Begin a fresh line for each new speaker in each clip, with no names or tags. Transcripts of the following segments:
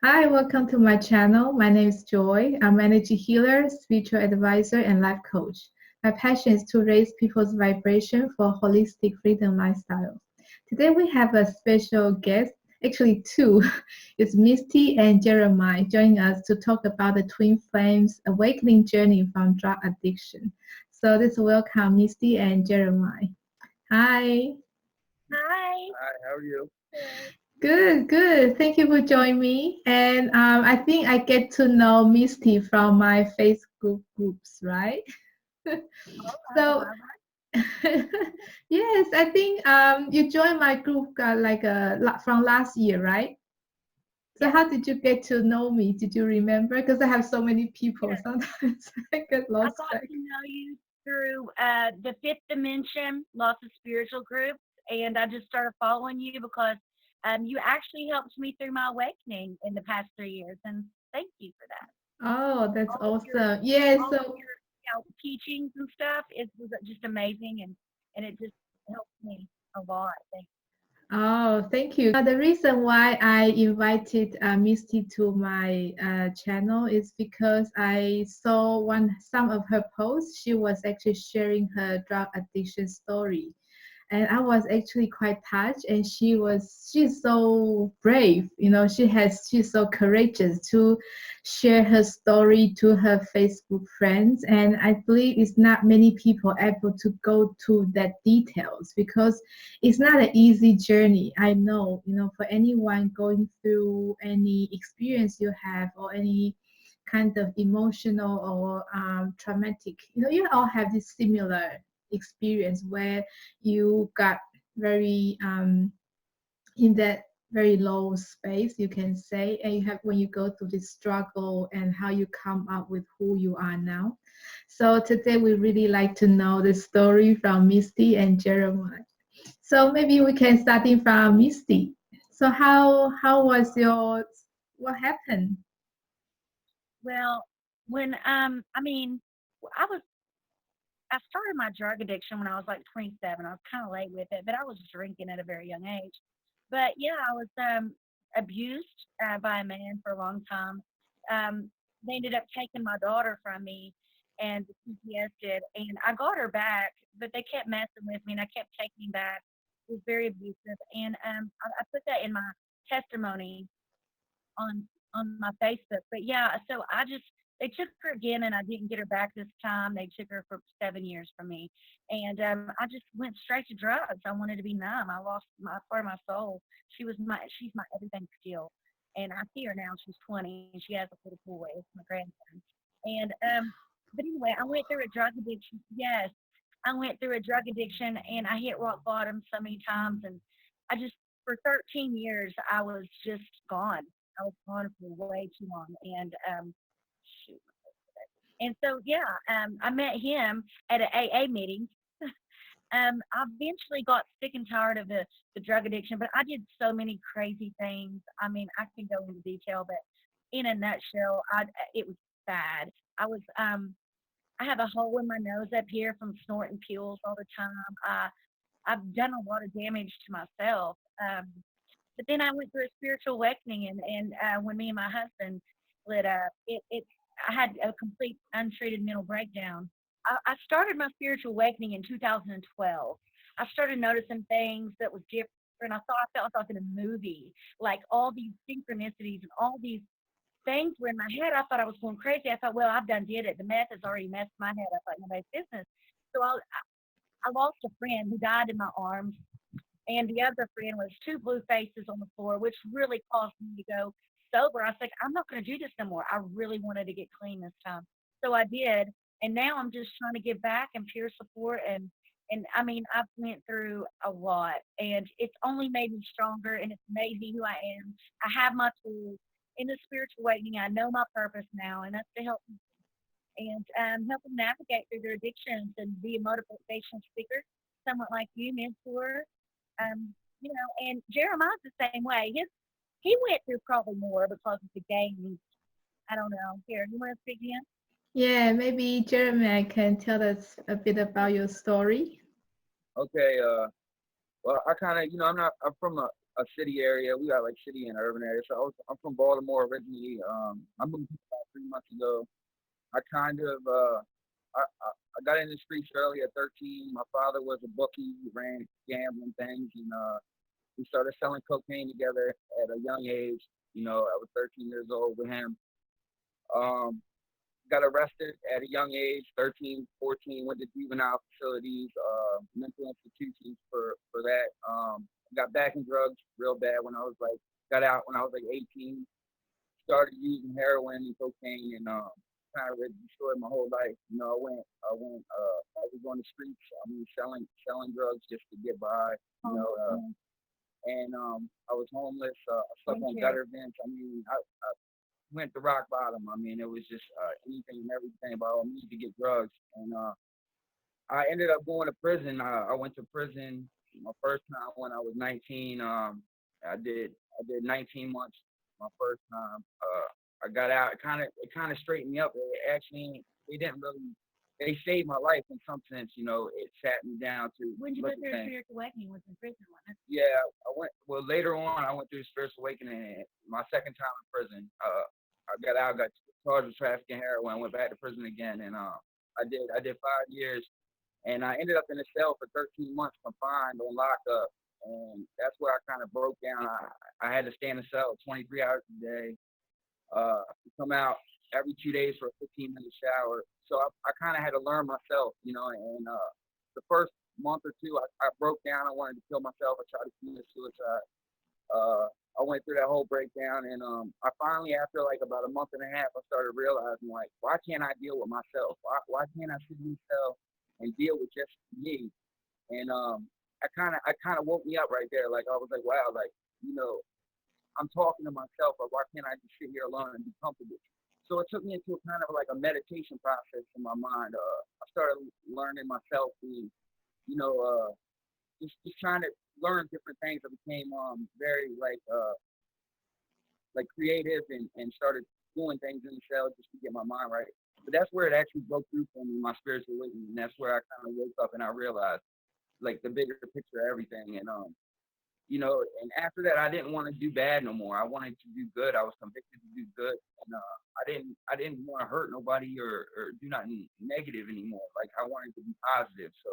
Hi, welcome to my channel. My name is Joy. I'm an energy healer, spiritual advisor, and life coach. My passion is to raise people's vibration for holistic freedom lifestyle. Today we have a special guest, actually two. It's Misty and Jeremiah joining us to talk about the twin flames awakening journey from drug addiction. So let's welcome Misty and Jeremiah. Hi.
Hi.
Hi, how are you?
Good, good. Thank you for joining me. And I think I get to know Misty from my Facebook groups, right?
Oh,
So,
I
yes, I think you joined my group from last year, right? So,
Yes,
how did you get to know me? Did you remember? Because I have so many people,
yes.
sometimes I get
I
lost
got
track.
to know you through the Fifth Dimension, lots of spiritual groups, and I just started following you because you actually helped me through my awakening in the past 3 years, and thank you for that.
Oh, that's
All of your
awesome. Yeah,
all of
so
your teachings and stuff, it was just amazing, and it just helped me a lot. Thank
Oh, thank you. The reason why I invited Misty to my channel is because I saw some of her posts. She was actually sharing her drug addiction story, and I was actually quite touched. And she's so brave, she's so courageous to share her story to her Facebook friends. And I believe it's not many people able to go to that details because it's not an easy journey. I know, for anyone going through any experience you have or any kind of emotional or traumatic, you all have this similar experience where you got very in that very low space, you can say, and you have when you go through this struggle and how you come up with who you are now. So today we really like to know the story from Misty and Jeremiah. So maybe we can starting from Misty. So how was your what happened?
Well, when I mean, I was I started my drug addiction when I was like 27. I was kind of late with it, but I was drinking at a very young age. But yeah, I was abused by a man for a long time. They ended up taking my daughter from me, and the CPS did, and I got her back, but they kept messing with me, and I kept taking him back. It was very abusive, and I put that in my testimony on my Facebook. But yeah, so I just they took her again, and I didn't get her back this time. They took her for 7 years from me, and I just went straight to drugs. I wanted to be numb. I lost my part of my soul. She's my everything still, and I see her now. She's 20, and she has a little boy, my grandson. And but anyway, I went through a drug addiction. Yes, I went through a drug addiction, and I hit rock bottom so many times, and I just for 13 years I was just gone. I was gone for way too long, and shoot. And so yeah, I met him at an AA meeting. I eventually got sick and tired of the drug addiction, but I did so many crazy things. I mean, I can go into detail, but in a nutshell, it was bad. I was I have a hole in my nose up here from snorting pills all the time. I've done a lot of damage to myself. But then I went through a spiritual awakening, and when me and my husband split up, it I had a complete untreated mental breakdown. I started my spiritual awakening in 2012. I started noticing things that was different. I felt like I was in a movie, like all these synchronicities and all these things were in my head. I thought I was going crazy. I thought, well, I've done did it. The meth has already messed my head up like nobody's business. So I lost a friend who died in my arms, and the other friend was two blue faces on the floor, which really caused me to go sober. I was like, I'm not going to do this no more. I really wanted to get clean this time. So I did. And now I'm just trying to give back and peer support. And I mean, I've went through a lot, and it's only made me stronger, and it's made me who I am. I have my tools in the spiritual awakening. I know my purpose now, and that's to help and help them navigate through their addictions and be a motivational speaker, someone like you, mentor. And Jeremiah's the same way. He went through probably more because of the game. I don't know. Here, you want to speak again?
Yeah, maybe Jeremiah can tell us a bit about your story.
Okay, well, I kind of, I'm not, I'm from a city area. We got like city and urban area. So I'm from Baltimore originally. I moved here about 3 months ago. I kind of I got in the streets early at 13. My father was a bookie. He ran gambling things, and we started selling cocaine together at a young age. I was 13 years old with him. Um, got arrested at a young age, 13, 14, went to juvenile facilities, mental institutions for that. Got back in drugs real bad when I was like, got out when I was like 18, started using heroin and cocaine and kind of destroyed my whole life. I was on the streets, I mean, selling drugs just to get by, you know, and I was homeless, I slept on gutter vents. I mean, I went to rock bottom. I mean, it was just anything and everything, but I needed to get drugs. And I ended up going to prison. I went to prison my first time when I was 19. I did 19 months my first time. I got out. It kind of straightened me up. It actually they didn't really they saved my life in some sense. It sat me down to
When did you
look
go
at
through a
things.
spiritual awakening? Was in prison, wasn't it?
Yeah, I went. Well, later on, I went through spiritual awakening. My second time in prison. I got out, got charged with trafficking heroin, went back to prison again, and I did 5 years, and I ended up in a cell for 13 months, confined on lockup, and that's where I kind of broke down. I had to stay in the cell 23 hours a day, come out every 2 days for a 15-minute shower. So I kind of had to learn myself, and the first month or two, I broke down. I wanted to kill myself. I tried to commit suicide. Uh, I went through that whole breakdown, and I finally, after like about a month and a half, I started realizing like, why can't I deal with myself? Why can't I sit in myself and deal with just me? And I kind of woke me up right there. Like I was like, wow, like I'm talking to myself, but why can't I just sit here alone and be comfortable? So it took me into a kind of like a meditation process in my mind. I started learning myself, and you know, just trying to learn different things. I became very like creative and started doing things in the cell just to get my mind right. But that's where it actually broke through for me, my spiritual awakening. And that's where I kind of woke up and I realized like the bigger picture of everything. And after that, I didn't want to do bad no more. I wanted to do good. I was convicted to do good, and I didn't want to hurt nobody or do nothing negative anymore. Like I wanted to be positive. So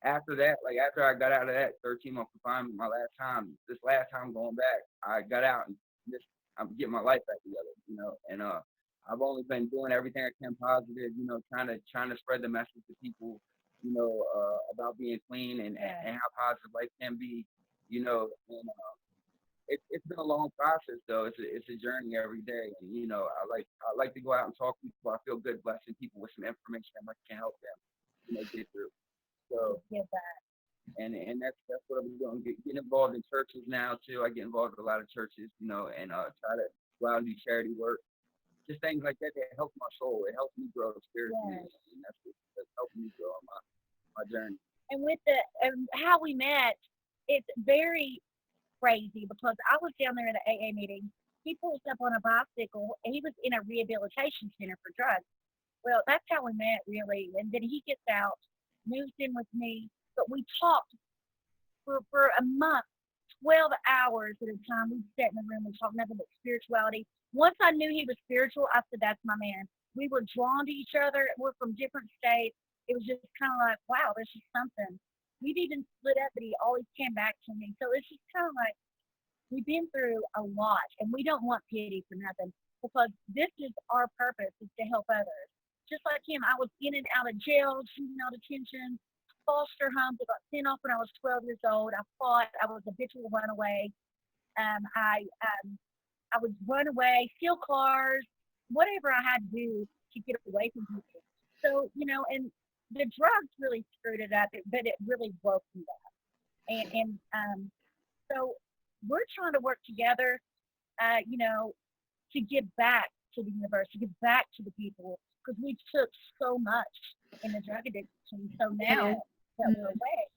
after that, like after I got out of that 13-month confinement, my last time, this last time going back, I got out and just I'm getting my life back together. And I've only been doing everything I can positive. Trying to spread the message to people. About being clean and
Yeah.
how positive life can be and it's been a long process though. It's a journey every day, and I like to go out and talk to people. I feel good blessing people with some information that might can help them, get through. So
Give back.
and that's what I'm doing. Get involved in churches now too. I get involved with a lot of churches, and try to go out and do charity work. Just things like that that helps my soul. It helps me grow spiritually,
Yes.
and that's helping me grow on my journey.
And with the how we met, it's very crazy because I was down there at the AA meeting. He pulls up on a bicycle and he was in a rehabilitation center for drugs. Well, that's how we met, really. And then he gets out, moves in with me, but we talked for a month, 12 hours at a time. We sat in the room and talked nothing but spirituality. Once I knew he was spiritual, I said, that's my man. We were drawn to each other. We're from different states. It was just kind of like, wow, there's just something. We've even split up, but he always came back to me. So it's just kind of like, we've been through a lot and we don't want pity for nothing because this is our purpose is to help others. Just like him, I was in and out of jail, juvenile detention, foster homes. I got sent off when I was 12 years old. I fought. I was a habitual runaway. I would run away, steal cars, whatever I had to do to get away from people. So, and the drugs really screwed it up, but it really broke me up. And so we're trying to work together, uh, you know, to give back to the universe, to give back to the people, because we took so much in the drug addiction. So
Yes.
now that we're away,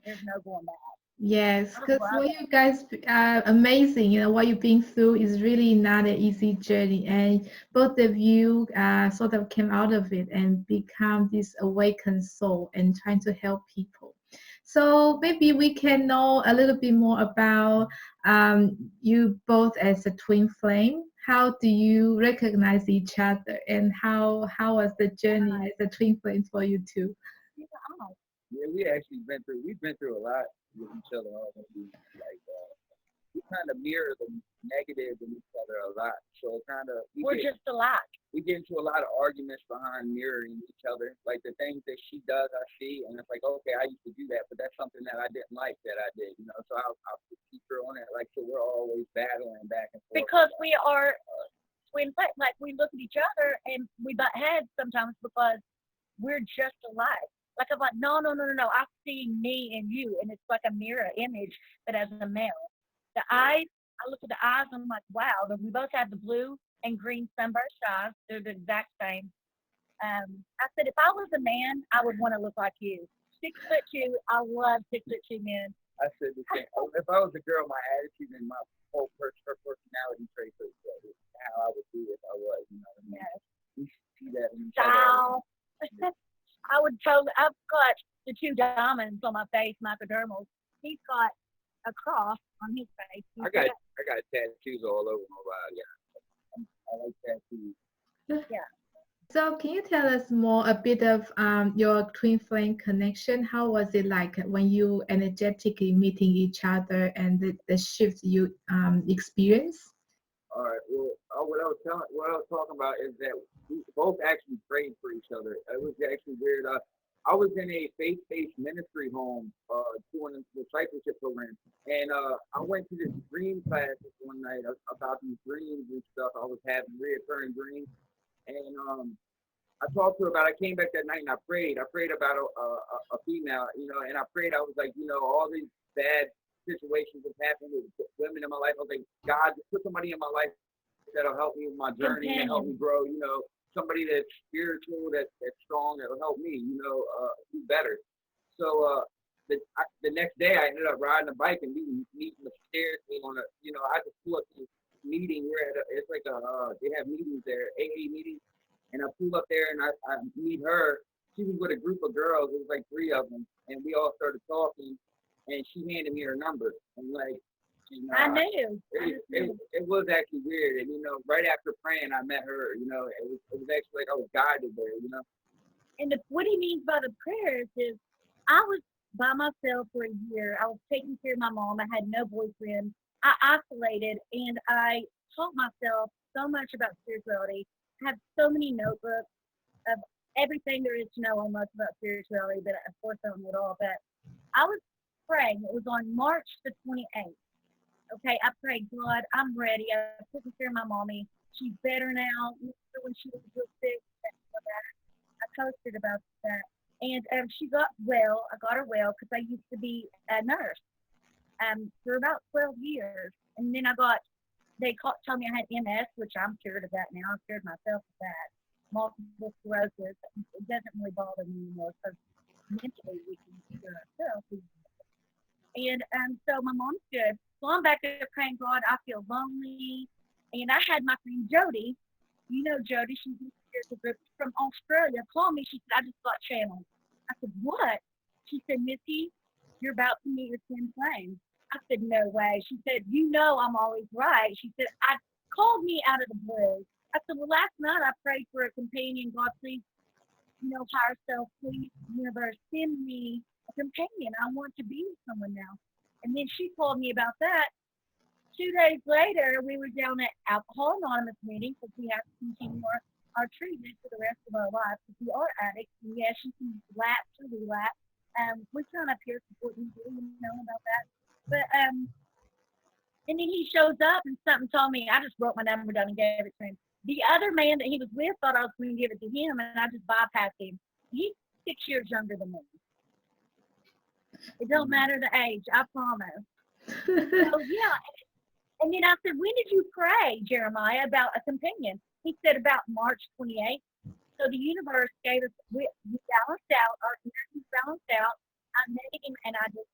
there's no going back.
Yes,
I
because
love
what
it.
you guys are amazing. What you've been through is really not an easy journey, and both of you sort of came out of it and become this awakened soul and trying to help people. So maybe we can know a little bit more about you both as a twin flame. How do you recognize each other, and how was the journey
Uh,
as a twin flame for you two?
yeah, oh,
Yeah, we've been through a lot with each other already. Like we kind of mirror the negative in each other a lot. So kind of
we're just alike.
we get into a lot of arguments behind mirroring each other. Like the things that she does, I see, and it's like, okay, I used to do that, but that's something that I didn't like that I did, you know. So I'll keep her on it. Like so, we're always battling back and forth.
Because we are twin flames. Like we look at each other and we butt heads sometimes because we're just alike. Like I'm like, no, no, no, no, no. I see me and you, and it's like a mirror image, but as a male. The eyes, I look at the eyes, and I'm like, wow. We both have the blue and green sunburst eyes. They're the exact same. I said, if I was a man, I would want to look like you. 6'2". I love 6'2" men.
I said the same. If I was a girl, my attitude and my her personality traits is how I would be if I was. You know what I mean?
Yes.
We see that in each other.
Style. I would totally. I've got the two diamonds on my face, microdermals. He's got a cross on his face.
I got tattoos all over my body. Yeah, I like tattoos.
Yeah.
So can you tell us more a bit of your twin flame connection? How was it like when you energetically meeting each other and the shift you experience?
All right. Well, what I was talking about is that we both actually prayed for each other. It was actually weird. I was in a faith-based ministry home doing a discipleship program, and I went to this dream class one night about these dreams and stuff. I was having reoccurring dreams, and I talked to her about. I came back that night and I prayed. I prayed about a female, you know, and I prayed. I was like, you know, all these bad situations have happened with women in my life. I was like, God, just put somebody in my life that'll help me with my journey and help me grow. You know, somebody that's spiritual, that's strong, that'll help me. You know, do better. So the next day, I ended up riding a bike and meeting mysteriously on a. You know, I just flew up to this meeting. It's like they have meetings there, AA meetings, and I pull up there and I meet her. She was with a group of girls. It was like three of them, and we all started talking. And she handed me her number. And like, you know,
I knew.
it was actually weird. And you know, right after praying, I met her. You know, it was actually like I was guided there. You know.
And what he means by the prayers is I was by myself for a year. I was taking care of my mom. I had no boyfriend. I isolated and I taught myself so much about spirituality. I have so many notebooks of everything there is to know almost about spirituality, but of course I don't know it all. But I was praying. It was on March the 28th. Okay, I prayed, God, I'm ready. I was taking care of my mommy. She's better now. When she was real sick, I posted about that. And she got well. I got her well because I used to be a nurse for about 12 years. And then told me I had MS, which I'm cured of that now. I'm cured myself of that. Multiple sclerosis. It doesn't really bother me anymore because mentally we can cure ourselves. And so my mom's good. So I'm back there praying, God, I feel lonely. And I had my friend Jody. You know Jody, she's in the spiritual group from Australia. Called me. She said, I just got channeled. I said, what? She said, Missy, you're about to meet your twin flame. I said, no way. She said, you know I'm always right. She said, I called me out of the blue. I said, well, last night I prayed for a companion. God, please, higher self, please, universe, send me a companion. I want to be with someone now. And then she told me about that. 2 days later, we were down at Alcohol Anonymous meeting because we have to continue our treatment for the rest of our lives because we are addicts. And yes, you can lapse or relapse. We're trying to peer support you, about that. But and then he shows up and something told me. I just wrote my number down and gave it to him. The other man that he was with thought I was going to give it to him, and I just bypassed him. He's 6 years younger than me. It don't matter the age, I promise. So yeah. And then I said, when did you pray, Jeremiah, about a companion? He said about March 28th. So the universe gave us, we balanced out, our energy balanced out. I met him and I just,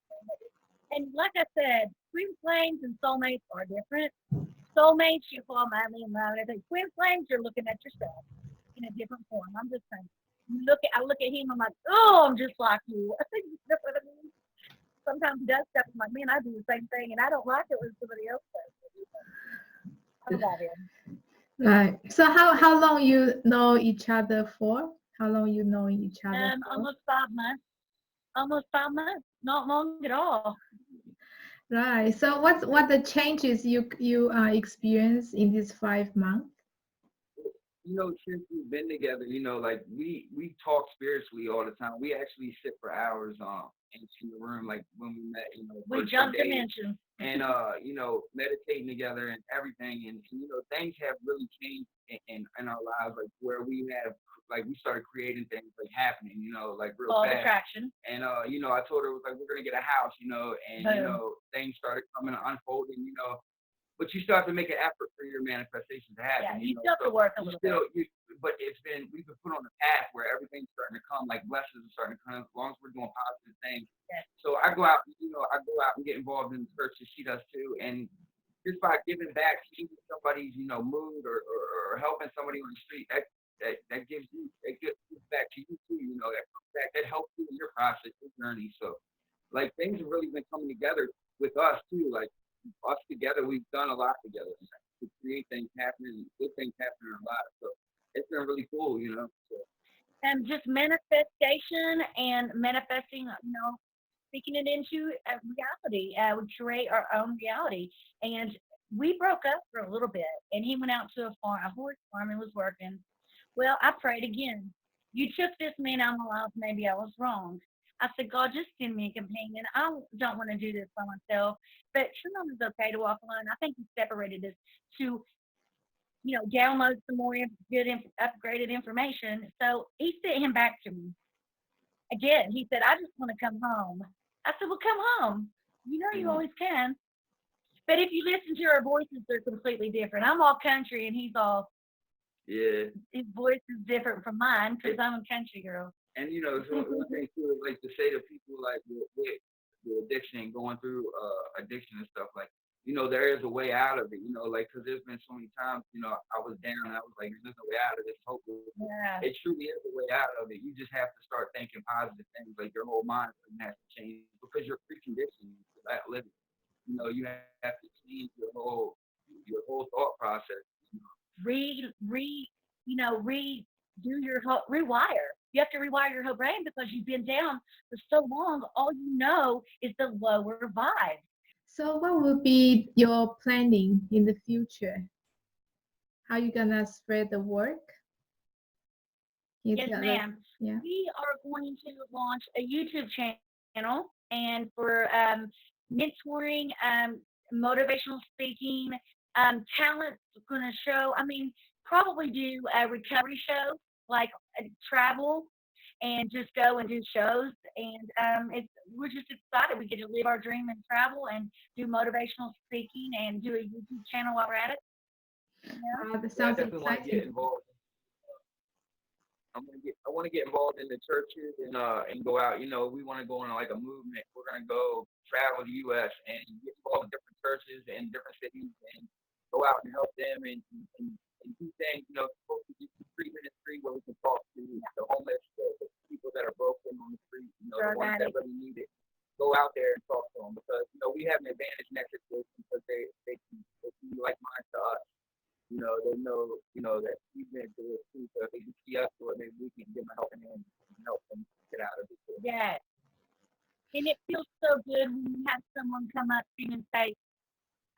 and like I said, twin flames and soulmates are different. Soulmates, you fall madly in love. And I think twin flames, you're looking at yourself in a different form. I'm just saying. I look at him, I'm like, oh, I'm just like you. I think you know what I mean? sometimes he does stuff. I'm like, man, I do the same thing, and I don't like it when somebody else does it. I'm about him.
Right. So how long you know each other for? How long you know each other for?
Almost 5 months. Almost 5 months. Not long at all.
Right. So what the changes you experience in these 5 months?
Since we've been together, like we talk spiritually all the time. We actually sit for hours in the room, like when we met,
We
first
jumped
days,
dimensions.
and meditating together and everything, and things have really changed in our lives, like where we have like we started creating things like happening, like real
Law of
fast.
attraction.
And I told her it was like we're gonna get a house, and
Boom.
things started coming unfolding, but you still have to make an effort for your manifestation to
Yeah,
happen.
you still have to work a
You
little
still,
bit.
but we've been put on a path where everything's starting to come, like blessings are starting to come, as long as we're doing positive things.
Yes.
So I go out, I go out and get involved in the church as she does too, and just by giving back, changing somebody's, mood or helping somebody on the street, that gives you, it gives back to you too, that comes back, that helps you in your process, your journey. So, like things have really been coming together with us too, like us together, we've done a lot together to create things happening, good things happening in our lives. So it's been really cool. So,
And just manifestation and manifesting, speaking it into reality. We create our own reality. And we broke up for a little bit, and he went out to a horse farm, and was working. Well, I prayed again. You took this man out of my life. Maybe I was wrong. I said, God, just send me a companion. I don't want to do this by myself. But sometimes it's okay to walk alone. I think he separated us to, download some more upgraded information. So he sent him back to me again. He said, I just want to come home. I said, well, come home. You know you
mm,
always can. But if you listen to our voices, they're completely different. I'm all country, and he's all,
yeah.
his voice is different from mine because I'm a country girl.
And so one thing too, like to say to people like with addiction and going through addiction and stuff, like there is a way out of it. Like because there's been so many times, I was down, and I was like, there's no way out of this. Hopefully,
Yeah.
it truly is a way out of it. You just have to start thinking positive things. Like your whole mind has to change because you're preconditioned to that living. You have to change your whole thought process.
re redo your whole rewire. You have to rewire your whole brain because you've been down for so long. All you know is the lower vibe.
So what will be your planning in the future? How you gonna spread the work? Can you
Yes,
tell us?
ma'am.
Yeah.
We are going to launch a YouTube channel, and for mentoring, motivational speaking, talent going to show. I mean, probably do a recovery show, like travel, and just go and do shows. And we're just excited. We get to live our dream and travel, and do motivational speaking, and do a YouTube channel while we're at it. You know?
That
Yeah, I
sounds
definitely want to get
exciting.
involved. I want to get involved in the churches and go out. We want to go on like a movement. We're gonna go travel the U.S. and get involved in different churches and different cities and go out and help them and do things. Supposed to do free ministry where we can talk to the homeless, the people that are broken on the street. The
Drug
ones that
addict.
really need it. Go out there and talk to them because we have an advantage in that situation because they can be like minds to us. They know that we've been through it too, so if they can see us through it, maybe we can give them a helping hand and help them get out of it too.
Yes. And it feels so good when you have someone come up to you and say,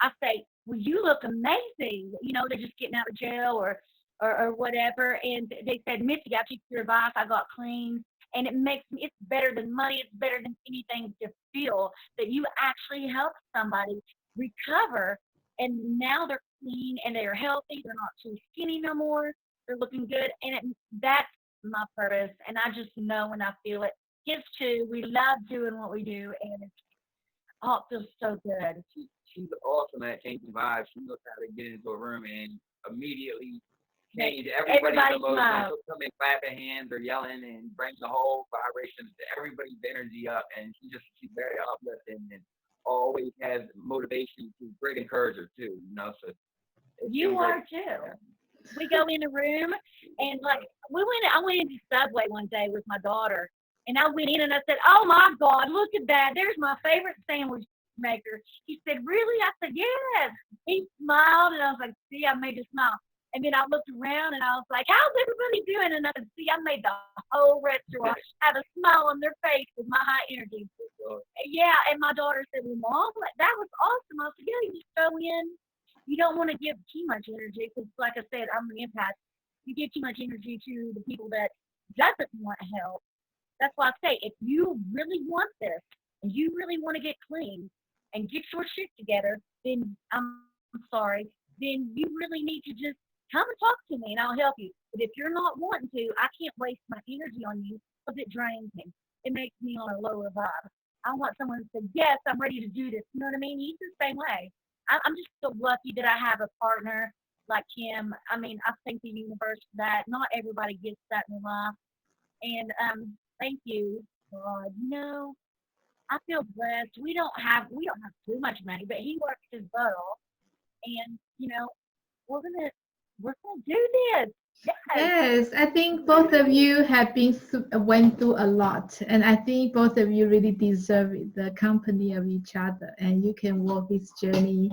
I say, well, you look amazing. They're just getting out of jail or whatever. And they said, Missy, I took your advice. I got clean. And it makes me, it's better than money. It's better than anything to feel that you actually help somebody recover. And now they're clean and they're healthy. They're not too skinny no more. They're looking good. And that's my purpose. And I just know and I feel it. Kids too, we love doing what we do. And it feels so good.
She's awesome at changing vibes. She knows how to get into a room and immediately change everybody's
Everybody
emotions.
smiles.
She'll come in clapping hands or yelling and brings the whole vibration to everybody's energy up. And she's very uplifting and always has motivation. She's a great encourager too. So it's been
You
great.
are too.
Yeah.
We go in a room and like I went into Subway one day with my daughter, And I went in and I said, "Oh my God, look at that! There's my favorite sandwich maker." He said, "Really?" I said, "Yes." He smiled, and I was like, "See, I made you smile." And then I looked around and I was like, "How's everybody doing?" And I said, "See, I made the whole restaurant have a smile on their face with my high energy." Yeah, and my daughter said, "Well, Mom, that was awesome." I said, "Yeah, you just go in. You don't want to give too much energy because, like I said, I'm the empath. You give too much energy to the people that doesn't want help. That's why I say, if you really want this and you really want to get clean and get your shit together, then I'm sorry, then you really need to just come and talk to me and I'll help you. But if you're not wanting to, I can't waste my energy on you because it drains me. It makes me on a lower vibe. I want someone to say, yes, I'm ready to do this. You know what I mean? He's the same way. I'm just so lucky that I have a partner like him. I mean, I thank the universe for that. Not everybody gets that in life. And thank you, God. You know, I feel blessed. We don't have too much money, but he works his butt off, and we're gonna we're gonna do this. Yes,
Yes, I think both of you have went through a lot, and I think both of you really deserve it, the company of each other, and you can walk this journey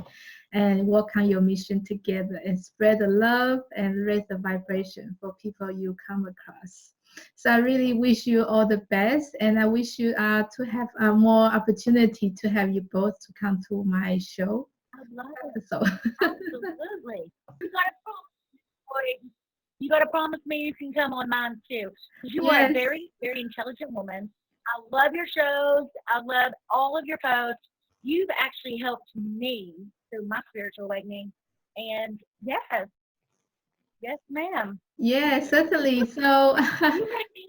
and work on your mission together and spread the love and raise the vibration for people you come across. So I really wish you all the best, and I wish you to have more opportunity to have you both to come to my show.
I love it.
So
Absolutely. You gotta promise. You gotta promise me you can come on mine too, because you are a
yes.
very, very intelligent woman. I love your shows. I love all of your posts. You've actually helped me through my spiritual awakening. And yes, yes, ma'am.
Yes, certainly. So,
You make me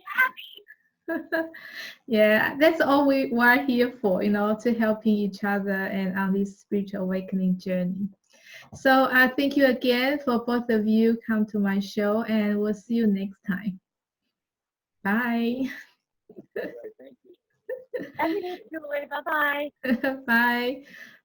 happy.
yeah, that's all we are here for, to helping each other and on this spiritual awakening journey. So, I thank you again for both of you come to my show, and we'll see you next time. Bye.
All right, thank you.
Happiness, Julie. Bye bye.
Bye.